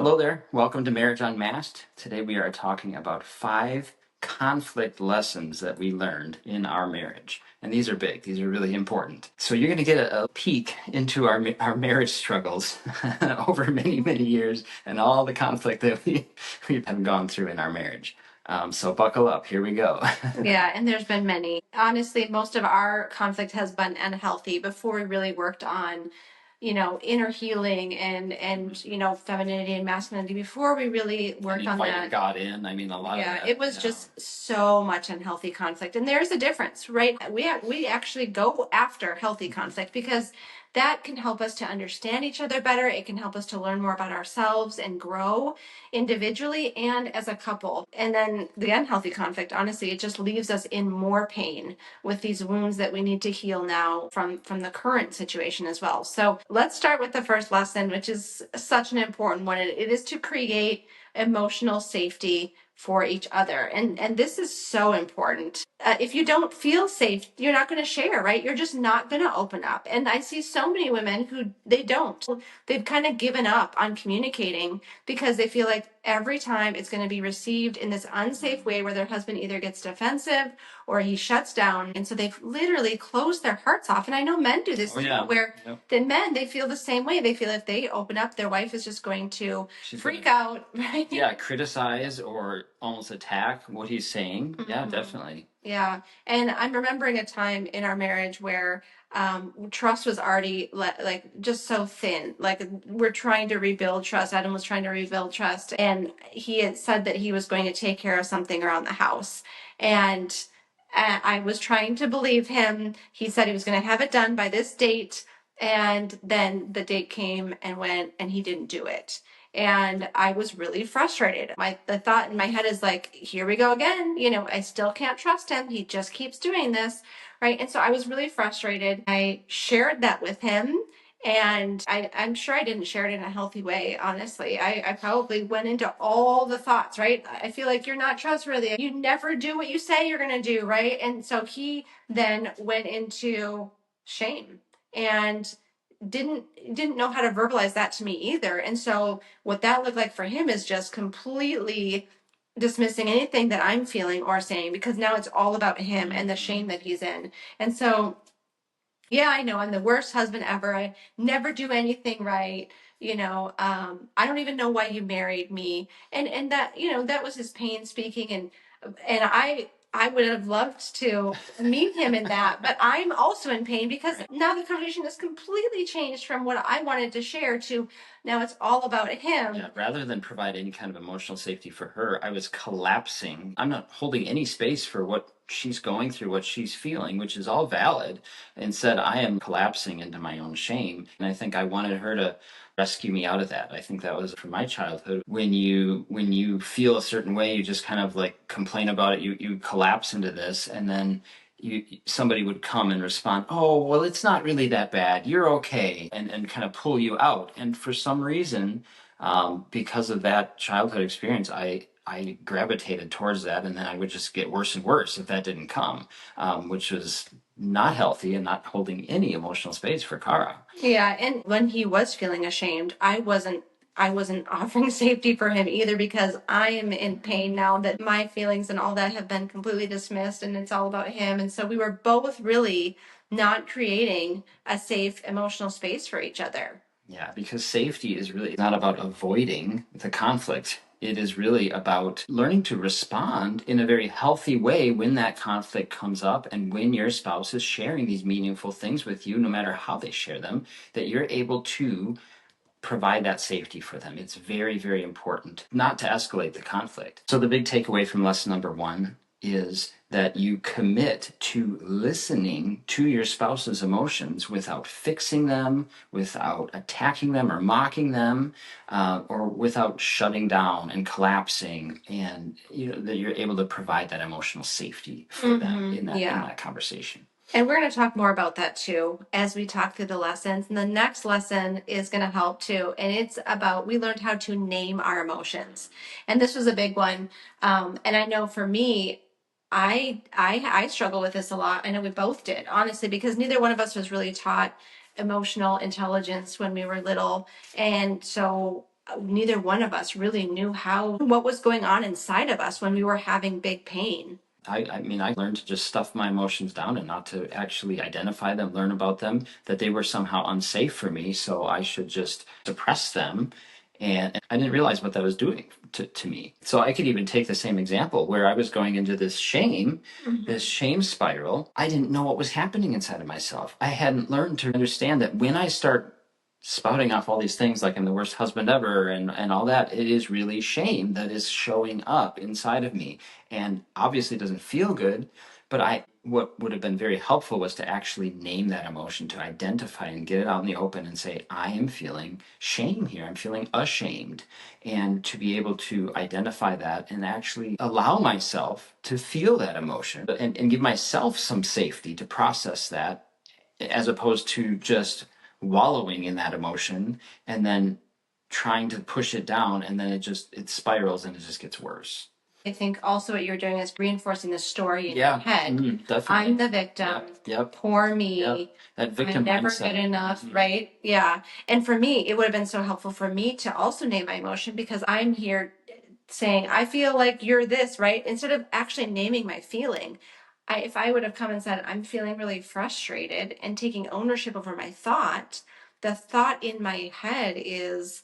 Hello there. Welcome to Marriage Unmasked. Today we are talking about 5 conflict lessons that we learned in our marriage. And these are big. These are really important. So you're going to get a peek into our marriage struggles over many, many years and all the conflict that we have gone through in our marriage. So buckle up. Here we go. Yeah, and there's been many. Honestly, most of our conflict has been unhealthy before we really worked on, inner healing and femininity and masculinity. Before we really worked on that, got in. I mean, a lot of that. It was just so much unhealthy conflict. And there's a difference, right? We actually go after healthy conflict because that can help us to understand each other better. It can help us to learn more about ourselves and grow individually and as a couple. And then the unhealthy conflict, honestly, it just leaves us in more pain with these wounds that we need to heal now from the current situation as well. So let's start with the first lesson, which is such an important one. It is to create emotional safety for each other. And this is so important. If you don't feel safe, you're not going to share, right? You're just not going to open up. And I see so many women who they don't. They've kind of given up on communicating because they feel like every time it's going to be received in this unsafe way where their husband either gets defensive or he shuts down. And so they've literally closed their hearts off. And I know men do this where the men, they feel the same way. They feel if they open up, their wife is just going to freak out, right? Yeah, criticize or almost attack what he's saying. Mm-hmm. Yeah, definitely. Yeah. And I'm remembering a time in our marriage where trust was already just so thin. Like we're trying to rebuild trust. Adam was trying to rebuild trust. And he had said that he was going to take care of something around the house. And I was trying to believe him. He said he was going to have it done by this date. And then the date came and went and he didn't do it. And I was really frustrated. The thought in my head is like, here we go again. I still can't trust him. He just keeps doing this, right? And so I was really frustrated. I shared that with him. And I'm sure I didn't share it in a healthy way, honestly. I probably went into all the thoughts, right? I feel like you're not trustworthy. You never do what you say you're going to do, right? And so he then went into shame and didn't know how to verbalize that to me either. And so what that looked like for him is just completely dismissing anything that I'm feeling or saying, because now it's all about him and the shame that he's in. And so, yeah, I know I'm the worst husband ever. I never do anything right. I don't even know why you married me. And that, that was his pain speaking. And I would have loved to meet him in that, but I'm also in pain because now the conversation has completely changed from what I wanted to share to now it's all about him. Yeah, rather than provide any kind of emotional safety for her, I was collapsing. I'm not holding any space for what she's going through, what she's feeling, which is all valid. Instead, I am collapsing into my own shame. And I think I wanted her to rescue me out of that. I think that was from my childhood. When you feel a certain way, you just kind of like complain about it. You collapse into this, and then somebody would come and respond, oh, well, it's not really that bad. You're okay, and kind of pull you out. And for some reason, because of that childhood experience, I gravitated towards that, and then I would just get worse and worse if that didn't come, which was not healthy and not holding any emotional space for Cara. Yeah, and when he was feeling ashamed, I wasn't offering safety for him either, because I am in pain now that my feelings and all that have been completely dismissed and it's all about him. And so we were both really not creating a safe emotional space for each other. Yeah, because safety is really not about avoiding the conflict. It is really about learning to respond in a very healthy way when that conflict comes up, and when your spouse is sharing these meaningful things with you, no matter how they share them, that you're able to provide that safety for them. It's very, very important not to escalate the conflict. So the big takeaway from lesson number 1 is that you commit to listening to your spouse's emotions without fixing them, without attacking them or mocking them, or without shutting down and collapsing, and that you're able to provide that emotional safety for them in that conversation. And we're going to talk more about that too as we talk through the lessons. And the next lesson is going to help too. And it's about, we learned how to name our emotions. And this was a big one. And I know for me, I struggle with this a lot. I know we both did, honestly, because neither one of us was really taught emotional intelligence when we were little. And so neither one of us really knew what was going on inside of us when we were having big pain. I mean, I learned to just stuff my emotions down and not to actually identify them, learn about them, that they were somehow unsafe for me, so I should just suppress them. And I didn't realize what that was doing to me. So I could even take the same example where I was going into this shame, this shame spiral. I didn't know what was happening inside of myself. I hadn't learned to understand that when I start spouting off all these things like I'm the worst husband ever and all that, it is really shame that is showing up inside of me. And obviously it doesn't feel good, but what would have been very helpful was to actually name that emotion, to identify and get it out in the open and say, I am feeling shame here. I'm feeling ashamed. And to be able to identify that and actually allow myself to feel that emotion and give myself some safety to process that, as opposed to just wallowing in that emotion and then trying to push it down, and then it spirals and it just gets worse. I think also what you're doing is reinforcing the story in your head. Definitely. I'm the victim. Yep. Poor me. Yep. That victim I'm never mindset. good enough, right? Yeah. And for me, it would have been so helpful for me to also name my emotion, because I'm here saying, I feel like you're this, right? Instead of actually naming my feeling. If I would have come and said, I'm feeling really frustrated, and taking ownership over my thought, the thought in my head is,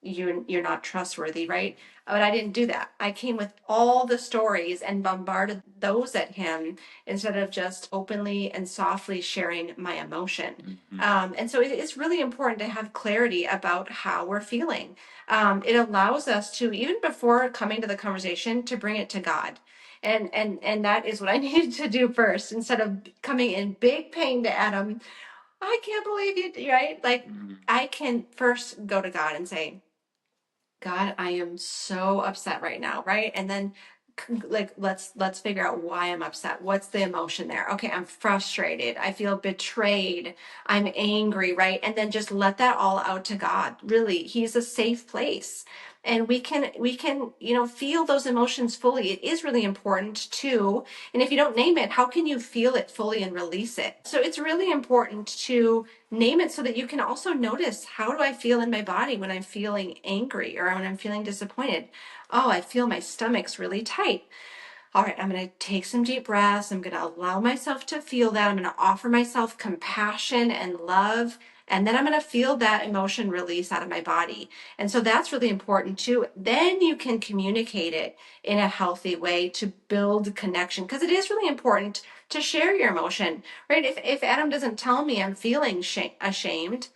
you're not trustworthy, right? But I didn't do that. I came with all the stories and bombarded those at him, instead of just openly and softly sharing my emotion. And so it is really important to have clarity about how we're feeling. It allows us to, even before coming to the conversation, to bring it to God. And that is what I needed to do first, instead of coming in big pain to Adam. I can't believe you, right? Like, I can first go to God and say, God, I am so upset right now, right? And then, like, let's figure out why I'm upset. What's the emotion there? Okay, I'm frustrated. I feel betrayed. I'm angry, right? And then just let that all out to God. Really, He's a safe place. And we can feel those emotions fully. It is really important too. And if you don't name it, how can you feel it fully and release it? So it's really important to name it, so that you can also notice, how do I feel in my body when I'm feeling angry or when I'm feeling disappointed? Oh, I feel my stomach's really tight. All right, I'm going to take some deep breaths. I'm going to allow myself to feel that. I'm going to offer myself compassion and love. And then I'm going to feel that emotion release out of my body. And so that's really important too. Then you can communicate it in a healthy way to build connection, because it is really important to share your emotion, right? If Adam doesn't tell me I'm feeling ashamed,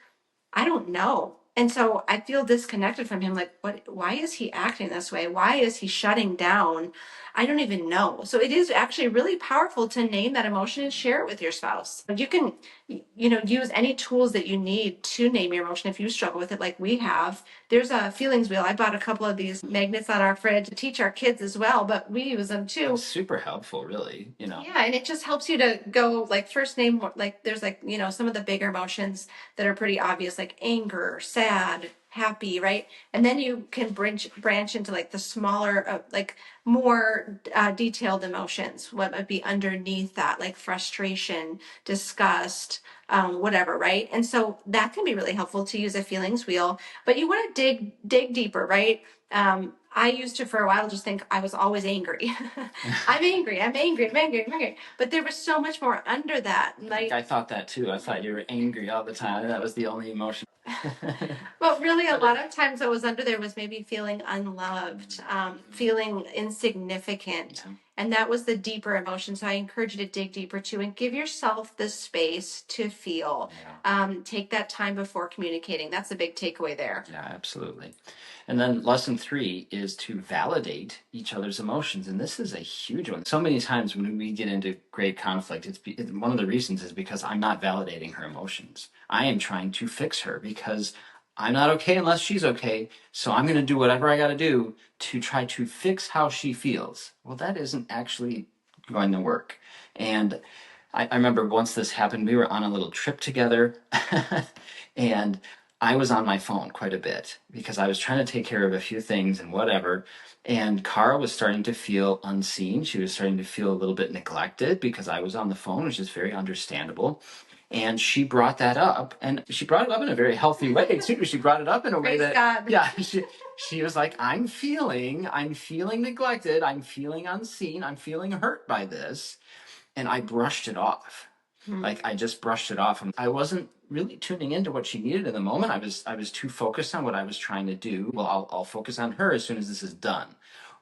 I don't know. And so I feel disconnected from him. Like, why is he acting this way? Why is he shutting down? I don't even know. So it is actually really powerful to name that emotion and share it with your spouse. You can, use any tools that you need to name your emotion if you struggle with it, like we have. There's a feelings wheel. I bought a couple of these magnets on our fridge to teach our kids as well, but we use them too. It's super helpful, really. Yeah, and it just helps you to go, like, first name, like, there's, like, some of the bigger emotions that are pretty obvious, like anger, sad, happy, right? And then you can branch into, like, the smaller, like, more detailed emotions. What might be underneath that, like frustration, disgust, whatever, right? And so that can be really helpful to use a feelings wheel. But you want to dig deeper, right? I used to, for a while, just think I was always angry. I'm angry. I'm angry. I'm angry. I'm angry. But there was so much more under that. Like, I thought that too. I thought you were angry all the time. That was the only emotion. But really, a lot of times what was under there was maybe feeling unloved, feeling insignificant. Yeah. And that was the deeper emotion. So I encourage you to dig deeper too, and give yourself the space to feel. Take that time before communicating. That's a big takeaway there. Yeah, absolutely. And then lesson 3 is to validate each other's emotions. And this is a huge one. So many times when we get into great conflict, one of the reasons is because I'm not validating her emotions. I am trying to fix her because I'm not okay unless she's okay. So I'm going to do whatever I got to do to try to fix how she feels. Well, that isn't actually going to work. And I remember once this happened, we were on a little trip together and I was on my phone quite a bit because I was trying to take care of a few things and whatever. And Cara was starting to feel unseen. She was starting to feel a little bit neglected because I was on the phone, which is very understandable. And she brought that up, and she brought it up in a very healthy way too. She brought it up in a way Praise that, God. yeah, she was like, I'm feeling neglected. I'm feeling unseen. I'm feeling hurt by this. And I brushed it off. Like I just brushed it off, and I wasn't really tuning into what she needed in the moment. I was too focused on what I was trying to do. Well, I'll focus on her as soon as this is done.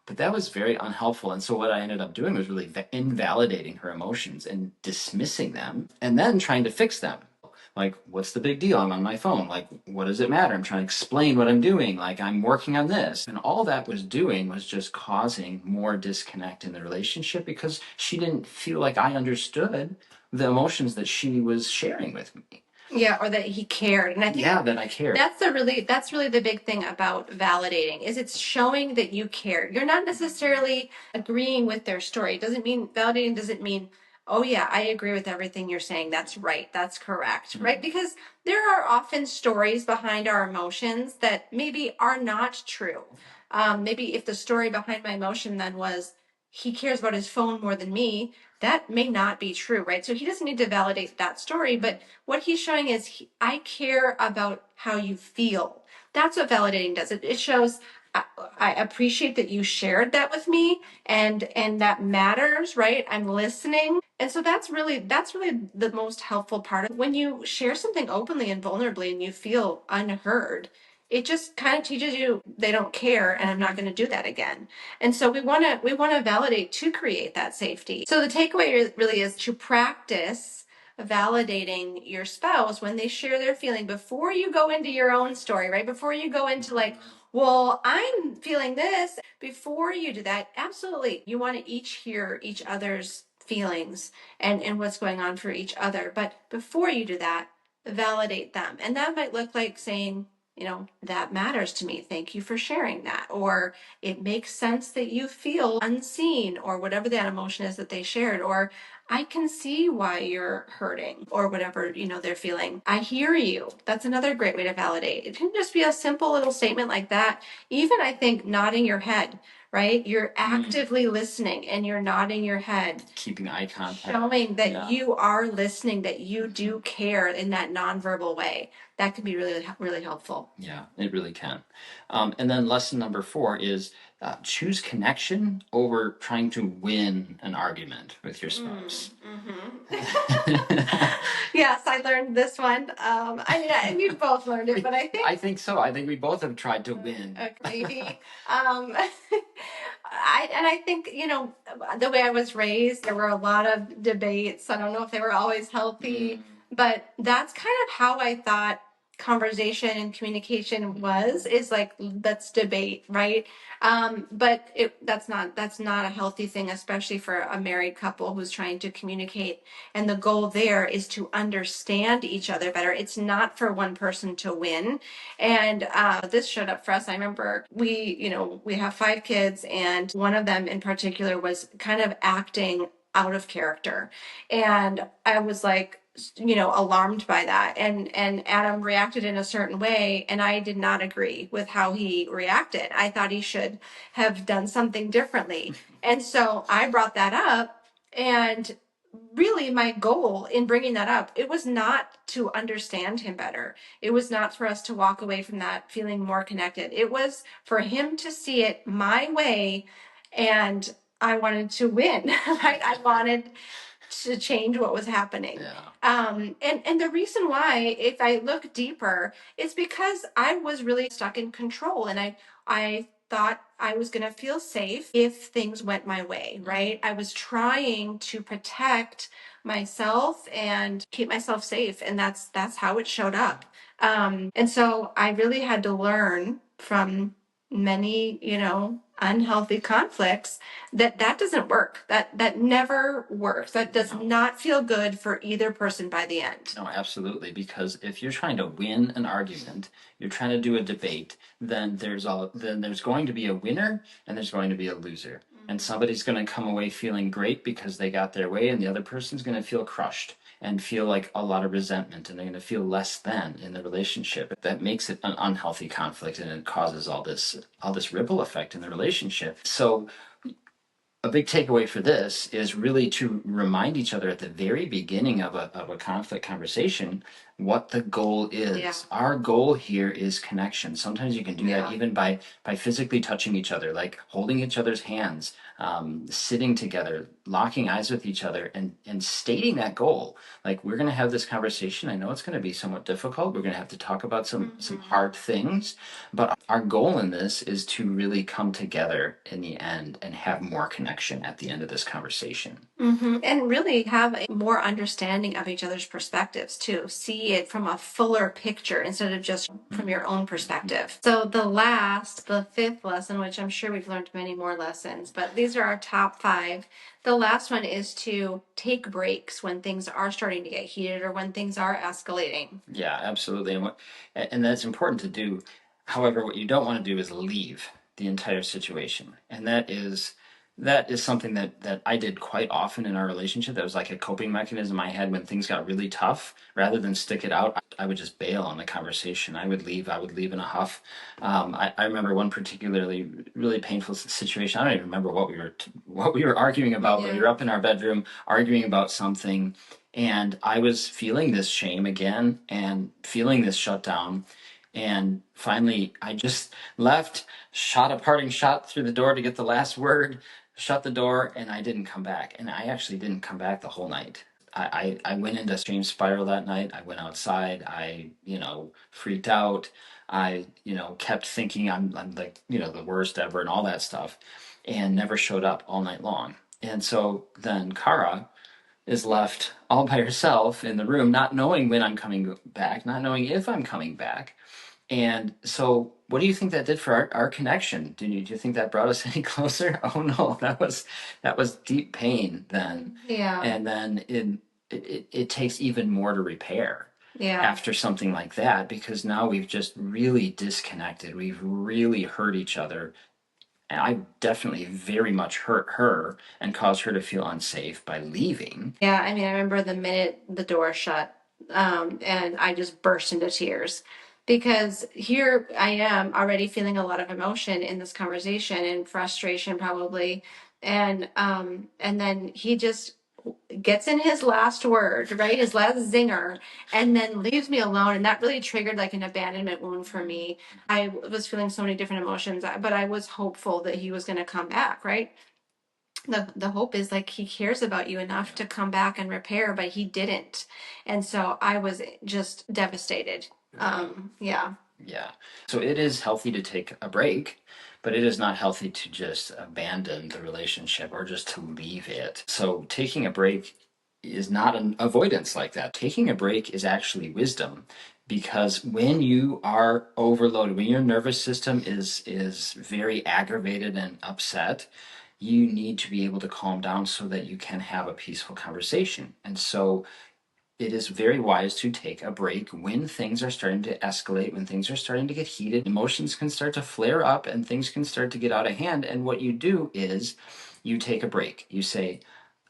But that was very unhelpful. And so what I ended up doing was really invalidating her emotions and dismissing them, and then trying to fix them. Like, what's the big deal? I'm on my phone. Like, what does it matter? I'm trying to explain what I'm doing. Like, I'm working on this. And all that was doing was just causing more disconnect in the relationship because she didn't feel like I understood the emotions that she was sharing with me. Yeah, or that he cared. And I think that I cared. That's really the big thing about validating is it's showing that you care. You're not necessarily agreeing with their story. It doesn't mean validating doesn't mean, oh yeah, I agree with everything you're saying. That's right. That's correct. Right? Because there are often stories behind our emotions that maybe are not true. Maybe if the story behind my emotion then was he cares about his phone more than me, that may not be true, right? So he doesn't need to validate that story, but what he's showing is I care about how you feel. That's what validating does. It shows I appreciate that you shared that with me, and that matters, right? I'm listening. And so that's really the most helpful part of when you share something openly and vulnerably and you feel unheard. It just kind of teaches you they don't care and I'm not going to do that again. And so we want to validate to create that safety. So the takeaway really is to practice validating your spouse when they share their feeling before you go into your own story, right? Before you go into like, well, I'm feeling this. Before you do that, absolutely, you want to each hear each other's feelings and what's going on for each other. But before you do that, validate them. And that might look like saying, that matters to me. Thank you for sharing that. Or it makes sense that you feel unseen, or whatever that emotion is that they shared. Or I can see why you're hurting, or whatever, they're feeling. I hear you. That's another great way to validate. It can just be a simple little statement like that. Even I think nodding your head, right? You're actively listening and you're nodding your head. Keeping eye contact. Showing that you are listening, that you do care in that nonverbal way. That can be really, really helpful. Yeah, it really can. And then lesson number 4 is choose connection over trying to win an argument with your spouse. Yes, I learned this one. We both learned it, but I think so. I think we both have tried to win. Maybe. I think, the way I was raised, there were a lot of debates. I don't know if they were always healthy, but that's kind of how I thought conversation and communication is like, let's debate, right? But that's not a healthy thing, especially for a married couple who's trying to communicate. And the goal there is to understand each other better. It's not for one person to win. And this showed up for us. I remember we have 5 kids, and one of them in particular was kind of acting out of character. And I was like, alarmed by that. And Adam reacted in a certain way, and I did not agree with how he reacted. I thought he should have done something differently. And so I brought that up, and really my goal in bringing that up, it was not to understand him better. It was not for us to walk away from that feeling more connected. It was for him to see it my way, and I wanted to win, right? I wanted to change what was happening. And the reason why, if I look deeper, is because I was really stuck in control, and I thought I was going to feel safe if things went my way, right? I was trying to protect myself and keep myself safe, and that's how it showed up. And so I really had to learn from many, unhealthy conflicts that doesn't work. That never works. That does not feel good for either person by the end. No, absolutely. Because if you're trying to win an argument, you're trying to do a debate, then there's going to be a winner and there's going to be a loser. And somebody's going to come away feeling great because they got their way, and the other person's going to feel crushed and feel like a lot of resentment, and they're going to feel less than in the relationship. That makes it an unhealthy conflict, and it causes all this ripple effect in the relationship. So a big takeaway for this is really to remind each other at the very beginning of a conflict conversation what the goal is. Yeah. Our goal here is connection. Sometimes you can do that Yeah. even by physically touching each other, like holding each other's hands, sitting together, locking eyes with each other, and stating that goal. Like, we're going to have this conversation. I know it's going to be somewhat difficult. We're going to have to talk about some hard things, but our goal in this is to really come together in the end and have more connection at the end of this conversation. And really have a more understanding of each other's perspectives too. See it from a fuller picture instead of just from your own perspective. So the fifth lesson, which I'm sure we've learned many more lessons, but these are our top 5. The last one is to take breaks when things are starting to get heated or when things are escalating. Yeah, absolutely. And that's important to do. However, what you don't want to do is leave the entire situation. And that is something that I did quite often in our relationship. That was like a coping mechanism I had when things got really tough. Rather than stick it out, I would just bail on the conversation. I would leave in a huff. I remember one particularly really painful situation. I don't even remember what we were arguing about, but we were up in our bedroom arguing about something, and I was feeling this shame again and feeling this shutdown. And finally, I just left, shot a parting shot through the door to get the last word, shut the door, and I didn't come back. And I actually didn't come back the whole night. I went into a shame spiral that night. I went outside. I, freaked out. I, kept thinking I'm like, the worst ever and all that stuff, and never showed up all night long. And so then Cara is left all by herself in the room, not knowing when I'm coming back, not knowing if I'm coming back. And so, what do you think that did for our connection? Do you think that brought us any closer? Oh no, that was deep pain then. Yeah. And then it takes even more to repair. Yeah. After something like that, because now we've just really disconnected. We've really hurt each other. And I definitely very much hurt her and caused her to feel unsafe by leaving. Yeah, I mean, I remember the minute the door shut, and I just burst into tears because here I am already feeling a lot of emotion in this conversation and frustration probably. And then he just gets in his last word, right? His last zinger, and then leaves me alone. And that really triggered like an abandonment wound for me. I was feeling so many different emotions, but I was hopeful that he was going to come back, right? The hope is like he cares about you enough to come back and repair, but he didn't. And so I was just devastated. Yeah. Yeah. So it is healthy to take a break, but it is not healthy to just abandon the relationship or just to leave it. So taking a break is not an avoidance like that. Taking a break is actually wisdom, because when you are overloaded, when your nervous system is very aggravated and upset, you need to be able to calm down so that you can have a peaceful conversation. And so it is very wise to take a break when things are starting to escalate, when things are starting to get heated. Emotions can start to flare up and things can start to get out of hand. And what you do is you take a break. You say,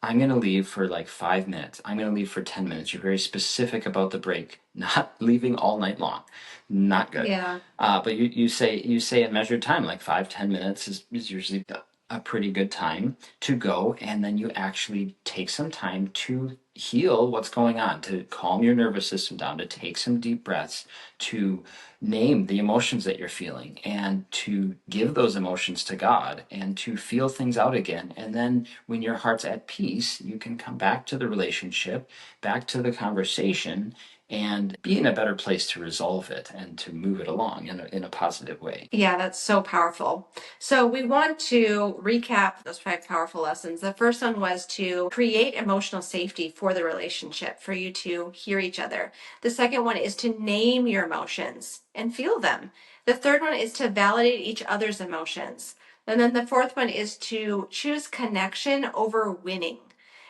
I'm going to leave for like 5 minutes. I'm going to leave for 10 minutes. You're very specific about the break, not leaving all night long. Not good. Yeah. But you say a measured time, like 5-10 minutes is usually a pretty good time to go, and then you actually take some time to heal what's going on, to calm your nervous system down, to take some deep breaths, to name the emotions that you're feeling, and to give those emotions to God, and to feel things out again. And then when your heart's at peace, you can come back to the relationship, back to the conversation, and be in a better place to resolve it and to move it along in a positive way. Yeah, that's so powerful. So we want to recap those 5 powerful lessons. The first one was to create emotional safety for the relationship, for you to hear each other. The second one is to name your emotions and feel them. The third one is to validate each other's emotions. And then the fourth one is to choose connection over winning.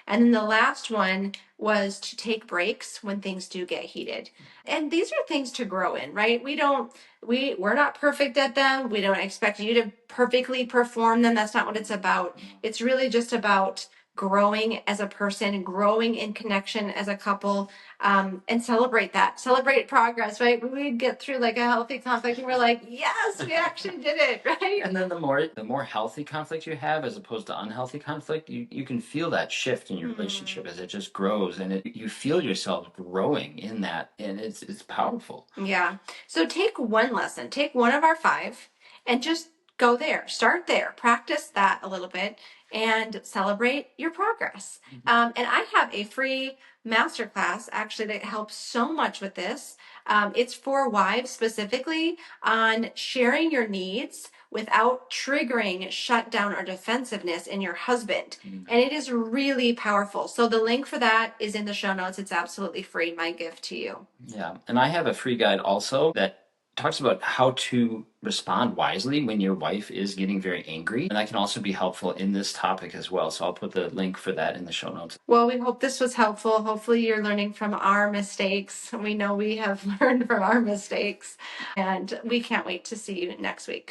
And then the last one was to take breaks when things do get heated. And these are things to grow in, right? We're not perfect at them. We don't expect you to perfectly perform them. That's not what it's about. It's really just about growing as a person, growing in connection as a couple, and celebrate that. Celebrate progress, right? We get through like a healthy conflict and we're like, yes, we actually did it, right? And then the more healthy conflict you have as opposed to unhealthy conflict, you can feel that shift in your relationship as it just grows, and you feel yourself growing in that, and it's powerful. Yeah. So take one lesson, take one of our 5, and just go there. Start there. Practice that a little bit and celebrate your progress. And I have a free masterclass actually that helps so much with this. It's for wives specifically on sharing your needs without triggering shutdown or defensiveness in your husband. And it is really powerful. So the link for that is in the show notes. It's absolutely free, my gift to you. Yeah. And I have a free guide also that talks about how to respond wisely when your wife is getting very angry. And that can also be helpful in this topic as well. So I'll put the link for that in the show notes. Well, we hope this was helpful. Hopefully, you're learning from our mistakes. We know we have learned from our mistakes, and we can't wait to see you next week.